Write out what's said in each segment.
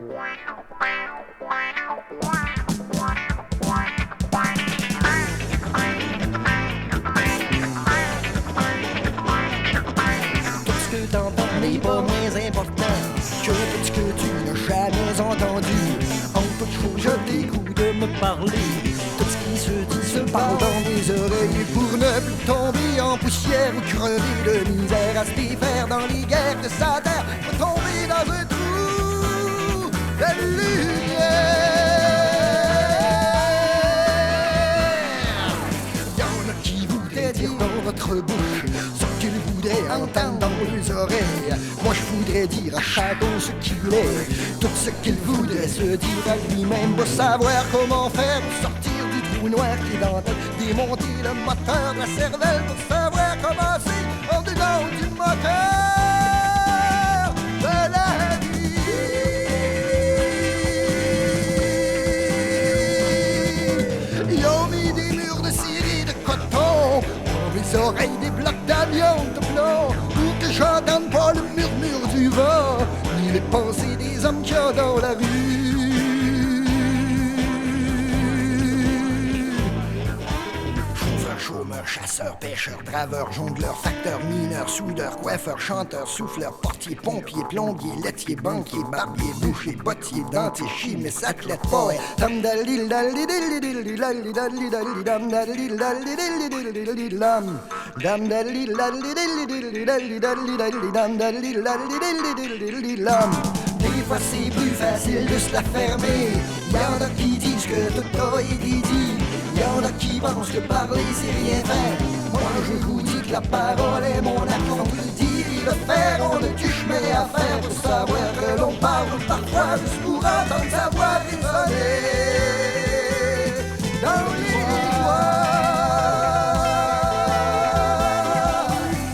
Ce que t'entends n'est pas moins important que ce que tu n'as jamais entendu. En toute chose, je t'écoute de me parler. Tout ce qui se dit se parle dans mes oreilles. Pour ne plus tomber en poussière ou crever de misère à se défaire dans les guerres de sa terre, pour tomber dans un trou de lumière. Y'en a qui voudraient dire dans votre bouche ce qu'ils voudraient entendre dans les oreilles. Moi je voudrais dire à chacun ce qu'il est, tout ce qu'il voudrait se dire à lui-même, pour savoir comment faire pour sortir du trou noir qui est dans la tête, démonter le moteur de la cervelle, pour savoir comment c'est en dedans du moteur de la vie. Ils ont mis des murs de cire et de coton dans les oreilles, des blocs d'amiante de plomb, pour que j'entende pas le murmure du vent, ni les pensées des hommes qu'il y a dans la rue. Chômeur, chasseur, pêcheur, draveur, jongleur, facteur, mineur, soudeur, coiffeur, chanteur, souffleur, portier, pompier, plombier, laitier, banquier, barbier, boucher, bottier, dentier, chimiste, athlète, poète. Des fois c'est plus facile de se la fermer. Y'en a qui disent que tout a été dit. Y'en a qui pensent que parler c'est rien faire. Moi je vous dis que la parole est mon acte. Entre le dire et le faire, on a du chemin à faire pour savoir que l'on parle parfois juste pour entendre sa voix résonner dans les miroirs.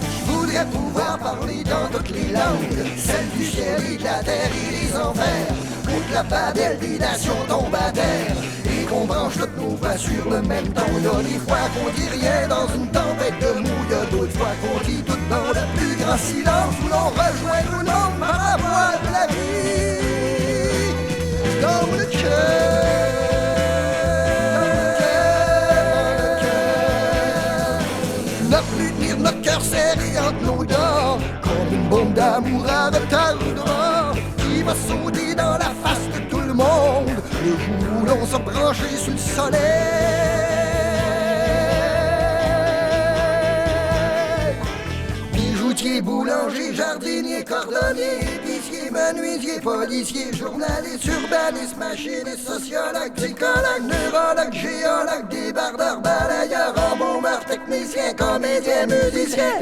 Je voudrais pouvoir parler dans toutes les langues, celles du ciel et de la terre et des enfers, pour que la babelle des nations tombe à terre et qu'on branche toutes nos voix sur le même ton. Y'a des fois qu'on dit rien dans une tempête de mou, y'a d'autres fois qu'on dit tout dans le plus grand silence, où l'on rejoint nos noms par la voix de la vie dans le cœur. N'a plus tenir notre cœur serré entre nos dents, comme une bombe d'amour à retardement qui va sauter dans la face de tout le monde le jour où l'on s'est branché sur le soleil. Bijoutier, boulanger, jardinier, cordonnier, épicier, menuisier, policier, journaliste, urbaniste, machiniste, sociologue, psychologue, neurologue, géologue, débardeur, balayeur, embaumeur, technicien, comédien, musicien.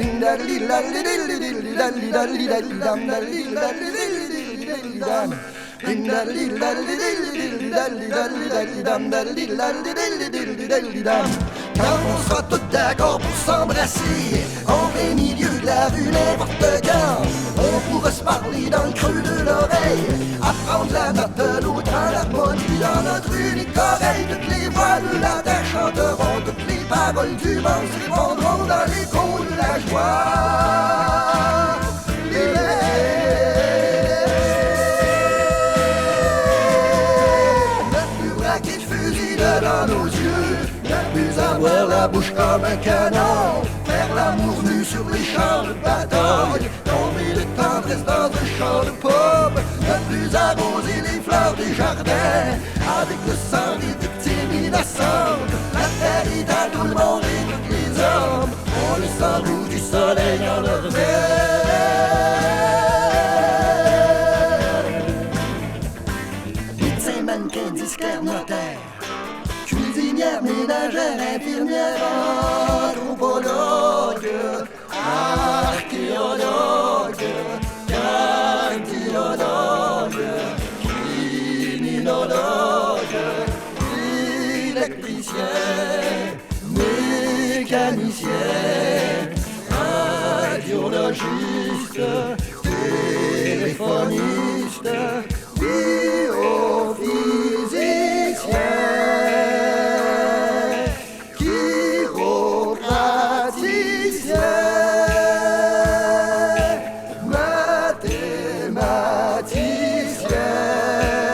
Quand on sera tous d'accord pour s'embrasser en plein milieu de la rue n'importe quand, on pourra se parler dans le creux de l'oreille, apprendre la note de l'autre en l'harmonie dans notre unique oreille. Toutes les voix de la terre chanteront, toutes les paroles du monde se répondront dans l'écho de la joie. Dans nos yeux, ne plus avoir la bouche comme un canon, faire l'amour nu sur les champs de bataille, tomber de tendresse dans un champ de pommes, ne plus arroser les fleurs des jardins avec le sang des victimes innocentes. La terre est à tout le monde et tous les hommes ont le sang rouge du soleil en leur veine. Médecin, mannequin, disquaire, notaire, cuisinière, ménagère, infirmière, anthropologue, archéologue, cardiologue, criminologue, électricien, mécanicien, radiologiste, téléphoniste, biophysicien. Mathématicien.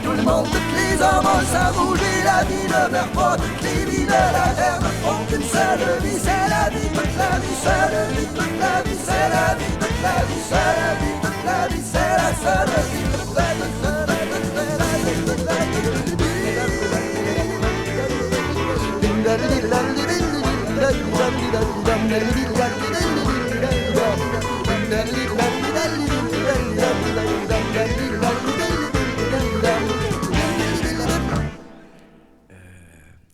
tout le monde, toutes les hormones, ça bouge et la vie ne meurt pas. Toutes les vies de la terre ne font qu'une seule vie, c'est la vie, toute la vie, seule vie, toute la vie, c'est la vie, toute la vie, c'est la vie, toute la vie, c'est la seule vie, toute la vie, seule vie, toute la vie, toute la vie.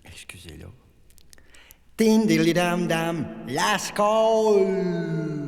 Excusez-le. Ding diddly dam dam, la scolle.